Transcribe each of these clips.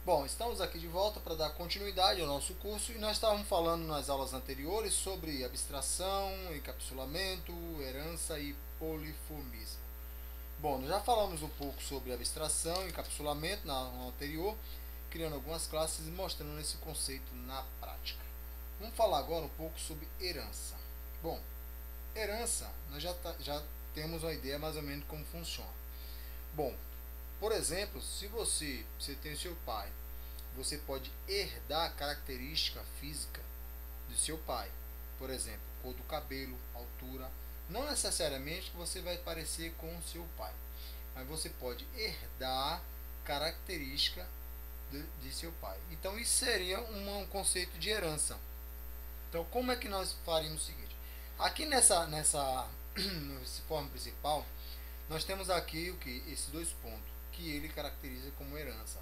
Bom, estamos aqui de volta para dar continuidade ao nosso curso e nós estávamos falando nas aulas anteriores sobre abstração, encapsulamento, herança e poliformismo. Bom, nós já falamos um pouco sobre abstração e encapsulamento na aula anterior, criando algumas classes e mostrando esse conceito na prática. Vamos falar agora um pouco sobre herança. Bom, herança, nós já temos uma ideia mais ou menos como funciona. Bom, por exemplo, se você tem o seu pai, você pode herdar a característica física do seu pai. Por exemplo, cor do cabelo, altura. Não necessariamente que você vai parecer com o seu pai, mas você pode herdar característica de seu pai. Então isso seria um conceito de herança. Então como é que nós faríamos o seguinte? Aqui nessa forma principal, nós temos aqui o que? Esses dois pontos que ele caracteriza como herança.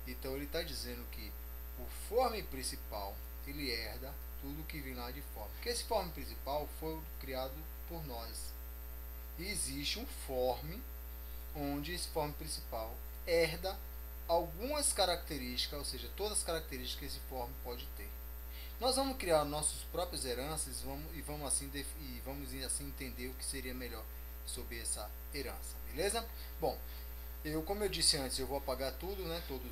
Então ele está dizendo que o forme principal ele herda tudo que vem lá de fora. Porque esse forme principal foi criado por nós. E existe um forme onde esse forme principal herda algumas características, ou seja, todas as características que esse forme pode ter. Nós vamos criar nossas próprias heranças e vamos assim entender o que seria melhor sobre essa herança, beleza? Bom, como eu disse antes, eu vou apagar tudo, né? Todos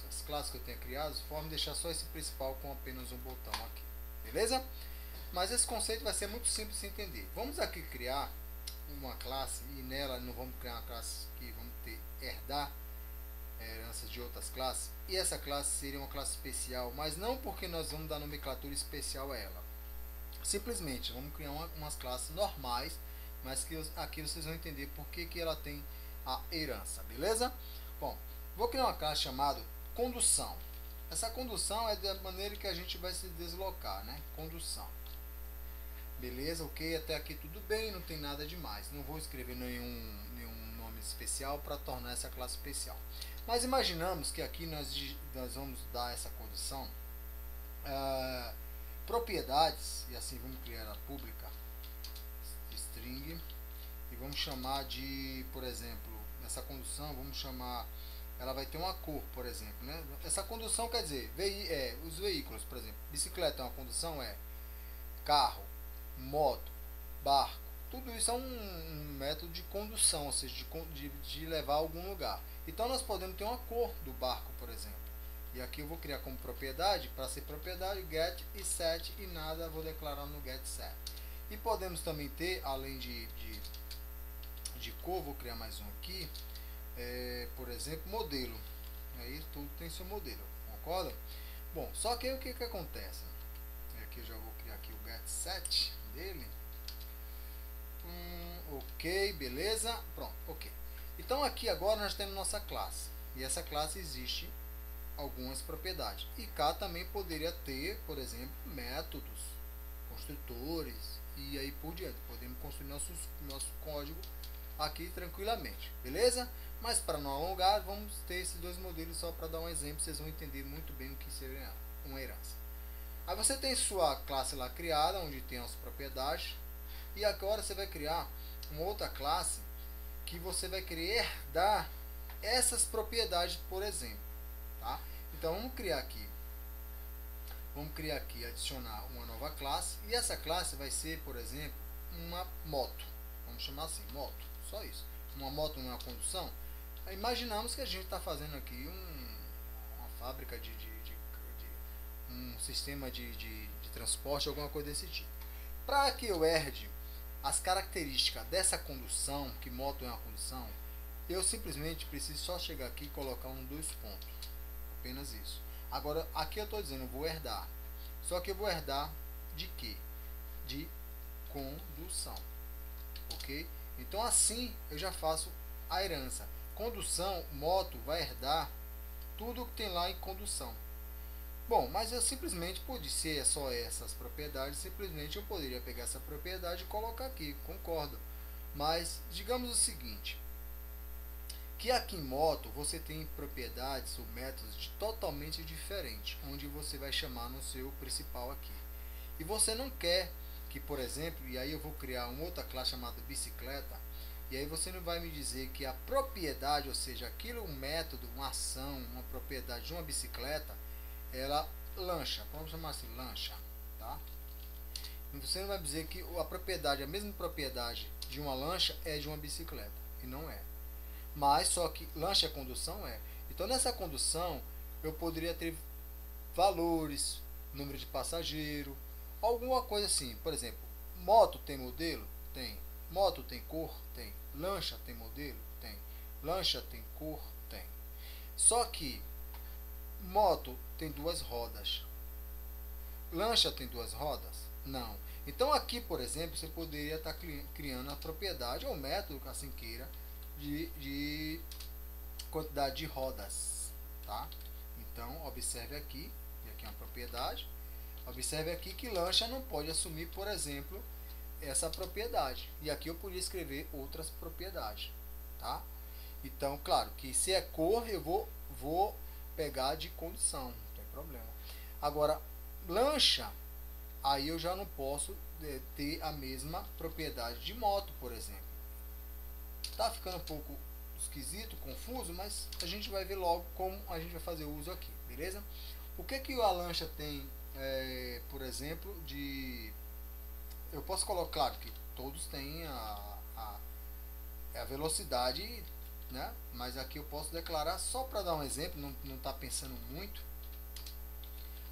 as classes que eu tenha criado, forma deixar só esse principal com apenas um botão aqui, beleza? Mas esse conceito vai ser muito simples de entender. Vamos aqui criar uma classe e nela não vamos criar uma classe que vamos ter herdar heranças de outras classes, e essa classe seria uma classe especial, mas não porque nós vamos dar nomenclatura especial a ela. Simplesmente vamos criar umas classes normais, mas que aqui vocês vão entender por que ela tem a herança, beleza? Bom, vou criar uma classe chamada condução. Essa condução é da maneira que a gente vai se deslocar, né? Condução. Beleza, ok, até aqui tudo bem, não tem nada demais. Não vou escrever nenhum nome especial para tornar essa classe especial. Mas imaginamos que aqui nós vamos dar essa condição propriedades, e assim vamos criar a pública string, e vamos chamar de, por exemplo, essa condução, vamos chamar, ela vai ter uma cor, por exemplo, né? Essa condução quer dizer, os veículos, por exemplo, bicicleta é uma condução, carro, moto, barco, tudo isso é um método de condução, ou seja, de levar a algum lugar. Então nós podemos ter uma cor do barco, por exemplo. E aqui eu vou criar como propriedade, para ser propriedade, get e set, e nada vou declarar no get set. E podemos também ter, além de cor, vou criar mais um aqui, por exemplo, modelo. Aí tudo tem seu modelo, concorda? Bom, só que aí o que acontece? Aqui eu já vou criar aqui o get set dele. Ok, beleza, pronto, ok. Então aqui agora nós temos nossa classe, e essa classe existe algumas propriedades, e cá também poderia ter, por exemplo, métodos, construtores e aí por diante. Podemos construir nosso código aqui tranquilamente, beleza? Mas para não alongar, vamos ter esses dois modelos só para dar um exemplo, vocês vão entender muito bem o que seria uma herança. Aí você tem sua classe lá criada, onde tem as propriedades, e agora você vai criar uma outra classe que você vai querer herdar essas propriedades, por exemplo, tá? Então vamos criar aqui, adicionar uma nova classe, e essa classe vai ser, por exemplo, uma moto. Vamos chamar assim, moto, só isso. Uma moto numa condução. Imaginamos que a gente está fazendo aqui uma fábrica um sistema de transporte, alguma coisa desse tipo. Para que eu herde as características dessa condução, que moto é uma condução, eu simplesmente preciso só chegar aqui e colocar dois pontos, apenas isso. Agora aqui eu estou dizendo, eu vou herdar, só que eu vou herdar de quê? De condução, ok? Então assim eu já faço a herança. Condução, moto vai herdar tudo que tem lá em condução. Bom, mas eu simplesmente, por ser só essas propriedades, simplesmente eu poderia pegar essa propriedade e colocar aqui, concordo. Mas digamos o seguinte, que aqui em moto você tem propriedades ou métodos totalmente diferentes, onde você vai chamar no seu principal aqui. E você não quer que, por exemplo, e aí eu vou criar uma outra classe chamada bicicleta, E aí você não vai me dizer que a propriedade, ou seja, aquilo, um método, uma ação, uma propriedade de uma bicicleta, ela lancha, vamos chamar assim, lancha, tá? Você não vai dizer que a propriedade, a mesma propriedade de uma lancha é de uma bicicleta, e não é. Mas só que lancha é condução, é. Então nessa condução eu poderia ter valores, número de passageiro, alguma coisa assim. Por exemplo, moto tem modelo? Tem. Moto tem cor? Tem. Lancha tem modelo? Tem. Lancha tem cor? Tem. Só que moto tem duas rodas. Lancha tem duas rodas? Não. Então aqui, por exemplo, você poderia estar criando a propriedade ou método, assim queira, de quantidade de rodas, tá? Então observe aqui, e aqui é uma propriedade. Observe aqui que lancha não pode assumir, por exemplo, essa propriedade. E aqui eu poderia escrever outras propriedades, tá? Então, claro que se é cor, eu vou pegar de condição, não tem problema. Agora, lancha, aí eu já não posso ter a mesma propriedade de moto, por exemplo. Tá ficando um pouco esquisito, confuso, mas a gente vai ver logo como a gente vai fazer o uso aqui, beleza? O que que a lancha tem, por exemplo, de... Eu posso colocar, claro que todos têm a velocidade, né? Mas aqui eu posso declarar, só para dar um exemplo, não está pensando muito,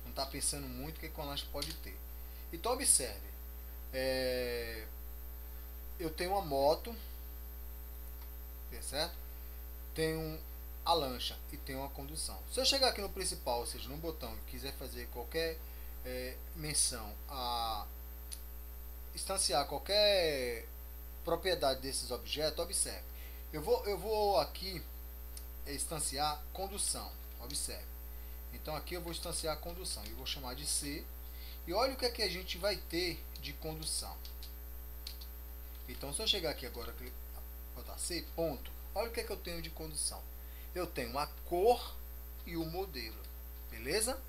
o que a lancha pode ter. Então observe, eu tenho uma moto, certo? Tenho a lancha e tenho a condução. Se eu chegar aqui no principal, ou seja, no botão, e quiser fazer qualquer menção a instanciar qualquer propriedade desses objetos, observe. Eu vou aqui instanciar condução, observe. Então aqui eu vou instanciar a condução, eu vou chamar de C. E olha o que é que a gente vai ter de condução. Então se eu chegar aqui agora, botar C, ponto, olha o que é que eu tenho de condução. Eu tenho a cor e o modelo, beleza?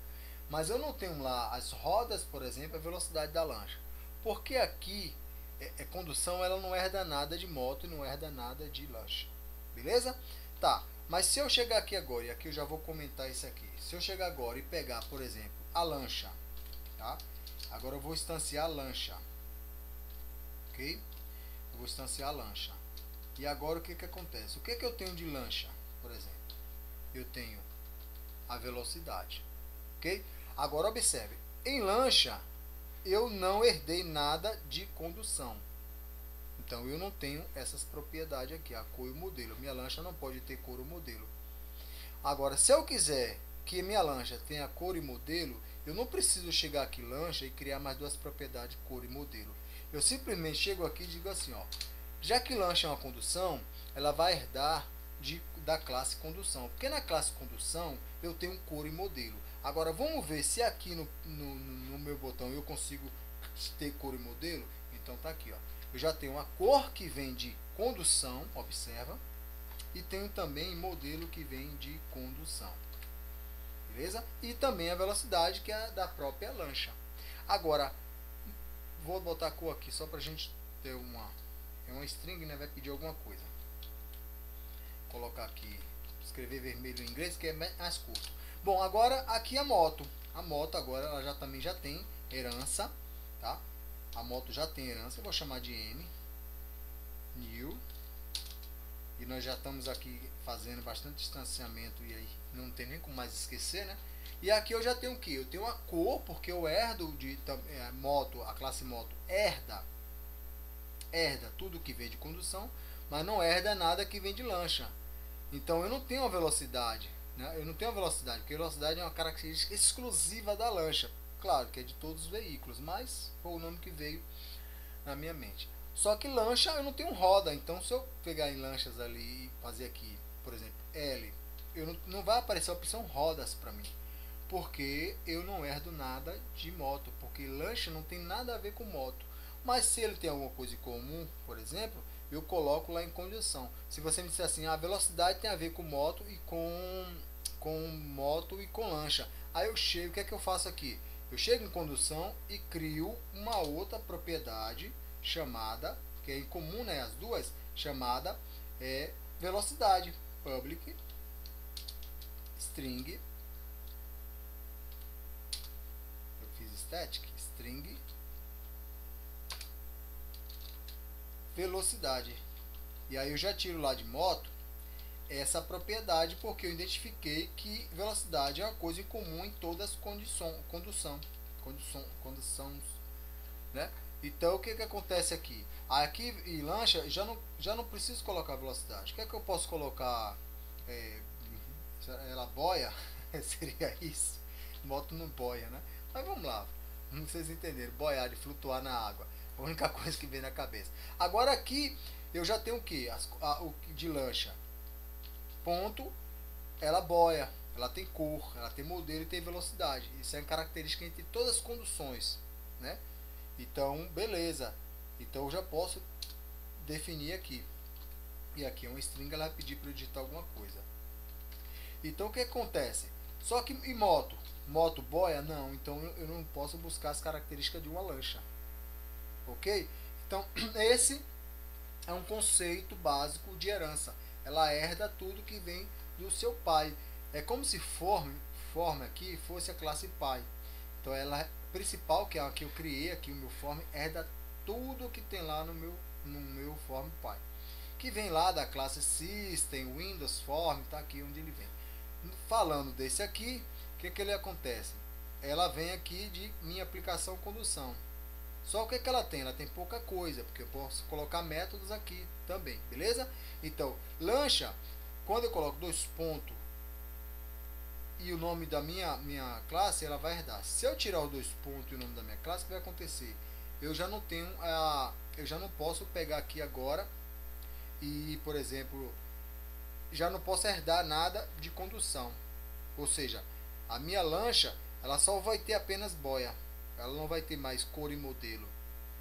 Mas eu não tenho lá as rodas, por exemplo, a velocidade da lancha. Porque aqui, condução, ela não herda nada de moto e não herda nada de lancha, beleza? Tá, mas se eu chegar aqui agora, e aqui eu já vou comentar isso aqui. Se eu chegar agora e pegar, por exemplo, a lancha, tá? Agora eu vou instanciar a lancha, ok? Eu vou instanciar a lancha. E agora o que que acontece? O que que eu tenho de lancha, por exemplo? Eu tenho a velocidade, ok? Agora observe, em lancha eu não herdei nada de condução. Então eu não tenho essas propriedades aqui, a cor e o modelo. Minha lancha não pode ter cor ou modelo. Agora, se eu quiser que minha lancha tenha cor e modelo, eu não preciso chegar aqui lancha e criar mais duas propriedades, cor e modelo. Eu simplesmente chego aqui e digo assim, ó, já que lancha é uma condução, ela vai herdar da classe condução. Porque na classe condução eu tenho cor e modelo. Agora vamos ver se aqui no meu botão eu consigo ter cor e modelo. Então tá aqui, ó. Eu já tenho uma cor que vem de condução, observa, e tenho também modelo que vem de condução, beleza? E também a velocidade, que é da própria lancha. Agora vou botar a cor aqui só pra gente ter uma string, né? Vai pedir alguma coisa. Vou colocar aqui, escrever vermelho em inglês, que é mais curto. Bom, agora aqui a moto. A moto agora ela também já tem herança, tá? A moto já tem herança. Eu vou chamar de M new. E nós já estamos aqui fazendo bastante distanciamento e aí não tem nem como mais esquecer, né? E aqui eu já tenho o que? Eu tenho a cor, porque eu herdo de moto, a classe moto herda tudo que vem de condução, mas não herda nada que vem de lancha. Então eu não tenho a velocidade, né? Eu não tenho a velocidade, porque a velocidade é uma característica exclusiva da lancha. Claro que é de todos os veículos, mas foi o nome que veio na minha mente. Só que lancha eu não tenho roda, então se eu pegar em lanchas ali e fazer aqui, por exemplo, L, não vai aparecer a opção rodas para mim, porque eu não herdo nada de moto, porque lancha não tem nada a ver com moto. Mas se ele tem alguma coisa em comum, por exemplo, eu coloco lá em condição. Se você me disser assim, a velocidade tem a ver com moto e com lancha, aí eu chego, o que é que eu faço aqui? Eu chego em condução e crio uma outra propriedade chamada, que é em comum, né, as duas, chamada velocidade. Public string, eu fiz static string velocidade, e aí eu já tiro lá de moto essa propriedade, porque eu identifiquei que velocidade é uma coisa em comum em todas as conduções, né? Então o que acontece aqui? Aqui em lancha já não preciso colocar velocidade. O que é que eu posso colocar? Ela boia? Seria isso? Moto não boia, né? Mas vamos lá, vocês entenderam, boiar, de flutuar na água, a única coisa que vem na cabeça. Agora aqui eu já tenho o que? O de lancha, ponto, ela boia, ela tem cor, ela tem modelo e tem velocidade. Isso é uma característica entre todas as conduções, né? Então, beleza. Então eu já posso definir aqui. E aqui é uma string, ela vai pedir para eu digitar alguma coisa. Então o que acontece? Só que em moto, moto boia? Não, então eu não posso buscar as características de uma lancha. Ok? Então esse é um conceito básico de herança. Ela herda tudo que vem do seu pai. É como se form aqui fosse a classe pai. Então ela principal, que é a que eu criei aqui, o meu form, herda tudo que tem lá no meu form pai, que vem lá da classe system, Windows form, tá aqui onde ele vem. Falando desse aqui, o que ele acontece? Ela vem aqui de minha aplicação condução. Só o que ela tem? Ela tem pouca coisa, porque eu posso colocar métodos aqui também, beleza? Então, lancha, quando eu coloco dois pontos e o nome da minha classe, ela vai herdar. Se eu tirar os dois pontos e o nome da minha classe, o que vai acontecer? Eu já não tenho eu já não posso pegar aqui agora e, por exemplo, já não posso herdar nada de condução. Ou seja, a minha lancha, ela só vai ter apenas boia. Ela não vai ter mais cor e modelo,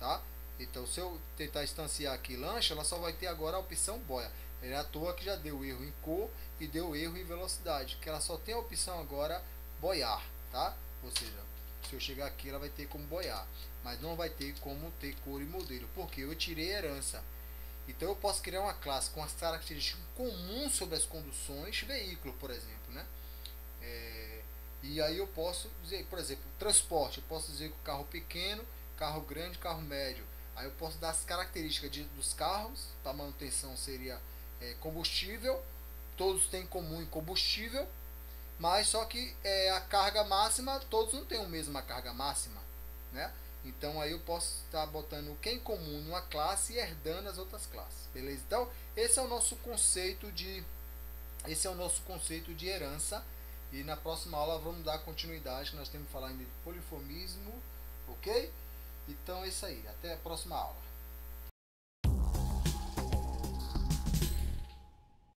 tá? Então, se eu tentar instanciar aqui lancha, ela só vai ter agora a opção boia. É à toa que já deu erro em cor e deu erro em velocidade, que ela só tem a opção agora boiar, tá? Ou seja, se eu chegar aqui, ela vai ter como boiar, mas não vai ter como ter cor e modelo, porque eu tirei herança. Então eu posso criar uma classe com as características comuns sobre as conduções, veículo, por exemplo, né? E aí eu posso dizer, por exemplo, transporte, eu posso dizer que o carro pequeno, carro grande, carro médio. Aí eu posso dar as características dos carros, para manutenção seria combustível, todos têm em comum em combustível, mas só que a carga máxima, todos não têm a mesma carga máxima, né? Então aí eu posso estar botando o que é em comum numa classe e herdando as outras classes, beleza? Então esse é o nosso conceito de herança. E na próxima aula vamos dar continuidade, que nós temos que falar ainda de polifemismo, ok? Então é isso aí, até a próxima aula.